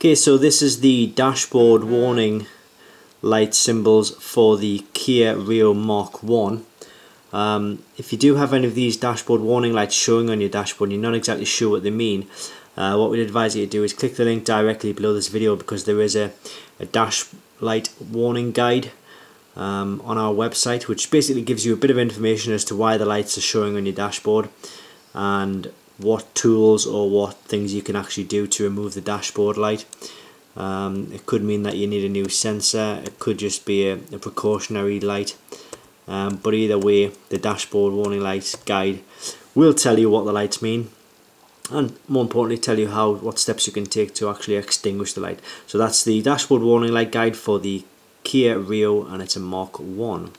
Okay, so this is the dashboard warning light symbols for the Kia Rio Mark 1. If you do have any of these dashboard warning lights showing on your dashboard and you're not exactly sure what they mean, what we'd advise you to do is click the link directly below this video, because there is a dash light warning guide on our website, which basically gives you a bit of information as to why the lights are showing on your dashboard and what tools or what things you can actually do to remove the dashboard light. It could mean that you need a new sensor, it could just be a precautionary light, but either way, the dashboard warning lights guide will tell you what the lights mean, and more importantly tell you what steps you can take to actually extinguish the light. So that's the dashboard warning light guide for the Kia Rio, and it's a Mark 1.